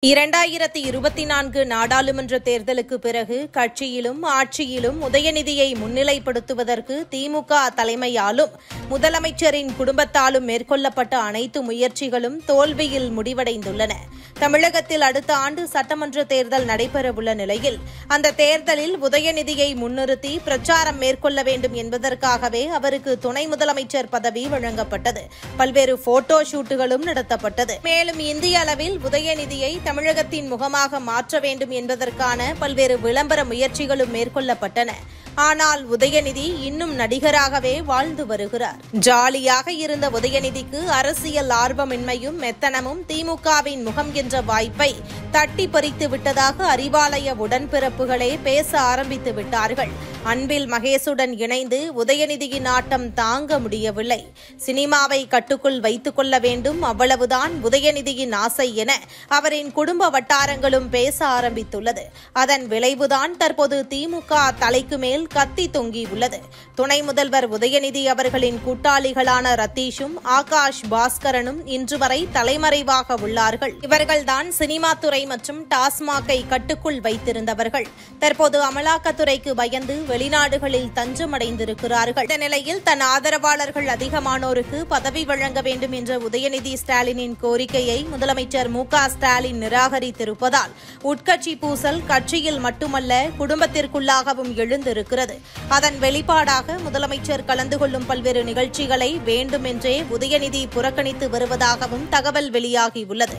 2024 நாடாளுமன்ற தேர்தலுக்கு பிறகு கட்சியிலும் ஆட்சியிலும் உதயநிதியை முன்னிலைப்படுத்துவதற்கு திமுக தலைமையாலும் முதலமைச்சரின் குடும்பத்தாலும் மேற்கொள்ளப்பட்ட அனைத்து முயற்சிகளும் தோல்வியில் முடிவடைந்துள்ளன. தமிழகத்தில் அடுத்த ஆண்டு சட்டமன்ற தேர்தல் நடைபெறவுள்ள நிலையில் அந்த தேர்தலில் உதயநிதியை முன்னிறுத்தி பிரச்சாரம் மேற்கொள்ள வேண்டும் என்பதற்காகவே அவருக்கு துணை முதலமைச்சர் பதவி வழங்கப்பட்டது. பல்வேறு போட்டோ ஷூட்டுகளும் நடத்தப்பட்டது. மேலும் இந்திய அளவில் உதயநிதியை தமிழகத்தின் முகமாக மாற்ற வேண்டும் என்பதற்கான பல்வேறு விளம்பர முயற்சிகளும் மேற்கொள்ளப்பட்டன. ஆனால் உதயநிதி இன்னும் நடிகராகவே வாழ்ந்து வருகிறார். ஜாலியாக இருந்த உதயநிதிக்கு அரசியல் ஆர்வமின்மையும் மெத்தனமும் திமுகவின் முகம் என்ற வாய்ப்பை தட்டி பறித்து விட்டதாக அறிவாலய உடன்பிறப்புகளே பேச ஆரம்பித்து விட்டார்கள். அன்பில் மகேஷுடன் இணைந்து உதயநிதியின் ஆட்டம் தாங்க முடியவில்லை. சினிமாவை கட்டுக்குள் வைத்துக் கொள்ள வேண்டும், அவ்வளவுதான் உதயநிதியின் ஆசை என அவரின் குடும்ப வட்டாரங்களும் பேச ஆரம்பித்துள்ளது. அதன் விளைவுதான் தற்போது திமுக தலைக்கு மேல் கத்தி தொங்கியுள்ளது. துணை முதல்வர் உதயநிதி அவர்களின் கூட்டாளிகளான ரத்தீஷும் ஆகாஷ் பாஸ்கரனும் இன்று வரை தலைமறைவாக உள்ளார்கள். இவர்கள்தான் சினிமா துறை மற்றும் டாஸ்மாகை கட்டுக்குள் வைத்திருந்தவர்கள். தற்போது அமலாக்கத்துறைக்கு பயந்து வெளிநாடுகளில் தஞ்சமடைந்திருக்கிறார்கள். இந்த நிலையில் தன் ஆதரவாளர்கள் அதிகமானோருக்கு பதவி வழங்க வேண்டும் என்ற உதயநிதி ஸ்டாலினின் கோரிக்கையை முதலமைச்சர் மு.க. ஸ்டாலின் நிராகரித்திருப்பதால் உட்கட்சி பூசல் கட்சியில் மட்டுமல்ல குடும்பத்திற்குள்ளாகவும் எழுந்திருக்கிறது. அதன் வெளிப்பாடாக முதலமைச்சர் கலந்து கொள்ளும் பல்வேறு நிகழ்ச்சிகளை வேண்டுமென்றே உதயநிதி புறக்கணித்து வருவதாகவும் தகவல் வெளியாகியுள்ளது.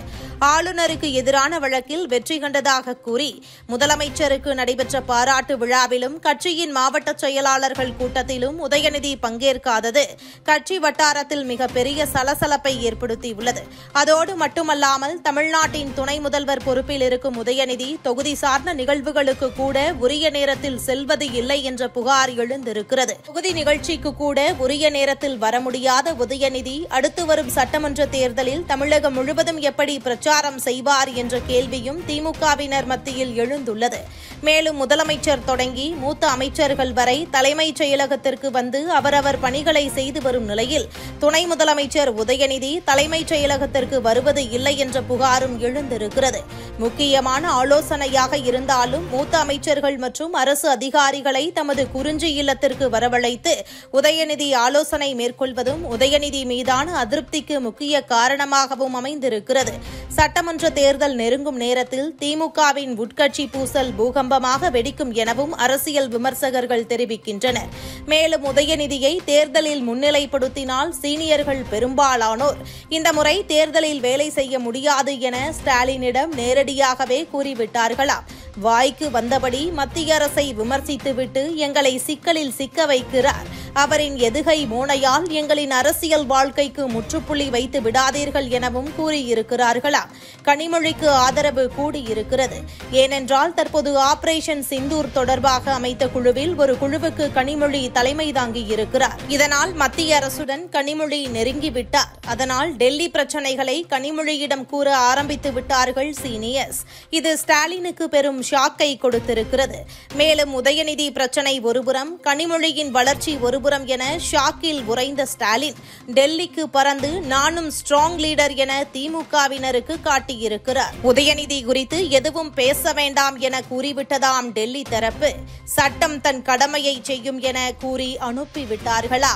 ஆளுநருக்கு எதிரான வழக்கில் வெற்றி கண்டதாக கூறி முதலமைச்சருக்கு நடைபெற்ற பாராட்டு விழாவிலும் கட்சியின் மாவட்ட செயலாளர்கள் கூட்டத்திலும் உதயநிதி பங்கேற்காதது கட்சி வட்டாரத்தில் மிகப்பெரிய சலசலப்பை ஏற்படுத்தியுள்ளது. அதோடு மட்டுமல்லாமல் தமிழ்நாட்டின் துணை முதல்வர் பொறுப்பில் இருக்கும் உதயநிதி தொகுதி சார்ந்த நிகழ்வுகளுக்கு கூட உரிய நேரத்தில் செல்வது இல்லை என்ற புகார் எழுந்திருக்கிறது. தொகுதி நிகழ்ச்சிக்கு கூட உரிய நேரத்தில் வர முடியாத உதயநிதி அடுத்து வரும் சட்டமன்ற தேர்தலில் தமிழகம் முழுவதும் எப்படி பிரச்சாரம் செய்வார் என்ற கேள்வியும் திமுகவினர் மத்தியில் எழுந்துள்ளது. மேலும் முதலமைச்சர் தொடங்கி மூத்த அமைச்சர்கள் வரை தலைமைச் செயலகத்திற்கு வந்து அவரவர் பணிகளை செய்து வரும் நிலையில் துணை முதலமைச்சர் உதயநிதி தலைமைச் செயலகத்திற்கு வருவது இல்லை என்ற புகாரும் எழுந்திருக்கிறது. முக்கியமான ஆலோசனையாக இருந்தாலும் மூத்த அமைச்சர்கள் மற்றும் அரசு அதிகாரிகளை தமது குறிஞ்சி இல்லத்திற்கு வரவழைத்து உதயநிதி ஆலோசனை மேற்கொள்வதும் உதயநிதி மீதான அதிருப்திக்கு முக்கிய காரணமாகவும் அமைந்திருக்கிறது. சட்டமன்ற தேர்தல் நெருங்கும் நேரத்தில் திமுகவின் உட்கட்சி பூசல் பூகம்பமாக வெடிக்கும் எனவும் அரசியல் விமர்சகர்கள் தெரிவிக்கின்றனர். மேலும் உதயநிதியை தேர்தலில் முன்னிலைப்படுத்தினால் சீனியர்கள் பெரும்பாலானோர் இந்த முறை தேர்தலில் வேலை செய்ய முடியாது என ஸ்டாலினிடம் நேரடியாகவே கூறிவிட்டார்களாம். வாய்க்கு வந்தபடி மத்திய அரசை விமர்சித்துவிட்டு எங்களை சிக்கலில் சிக்க வைக்கிறார். அவரின் எதுகை மோனையால் எங்களின் அரசியல் வாழ்க்கைக்கு முற்றுப்புள்ளி வைத்து விடாதீர்கள் எனவும் கூறியிருக்கிறார்களாம். கனிமொழிக்கு ஆதரவு கூடியிருக்கிறது. ஏனென்றால் தற்போது ஆபரேஷன் சிந்தூர் தொடர்பாக அமைத்த குழுவில் ஒரு குழுவுக்கு கனிமொழி தலைமை தாங்கியிருக்கிறார். இதனால் மத்திய அரசுடன் கனிமொழி நெருங்கிவிட்டார். அதனால் டெல்லி பிரச்சினைகளை கனிமொழியிடம் கூற ஆரம்பித்து விட்டார்கள் சீனியர்ஸ். இது ஸ்டாலினுக்கு பெரும் ஷாக்கை கொடுத்திருக்கிறது. மேலும் உதயநிதி பிரச்சினை ஒருபுறம், கனிமொழியின் வளர்ச்சி ஒருபுறம் என ஷாக்கில் உறைந்த ஸ்டாலின் டெல்லிக்கு பறந்து நானும் ஸ்ட்ராங் லீடர் என திமுகவினருக்கு காட்டியிருக்கிறார். உதயநிதி குறித்து எதுவும் பேச வேண்டாம் என கூறிவிட்டதாம் டெல்லி தரப்பு. சட்டம் தன் கடமையை செய்யும் என கூறி அனுப்பிவிட்டார்களா?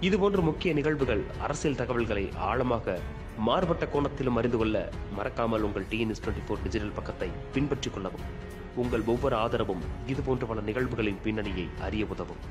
இதுபோன்ற முக்கிய நிகழ்வுகள், அரசியல் தகவல்களை ஆழமாக மாறுபட்ட கோணத்திலும் அறிந்து கொள்ள மறக்காமல் உங்கள் TNS24 டிஜிட்டல் பக்கத்தை பின்பற்றிக் கொள்ளவும். உங்கள் ஒவ்வொரு ஆதரவும் இதுபோன்ற பல நிகழ்வுகளின் பின்னணியை அறிய உதவும்.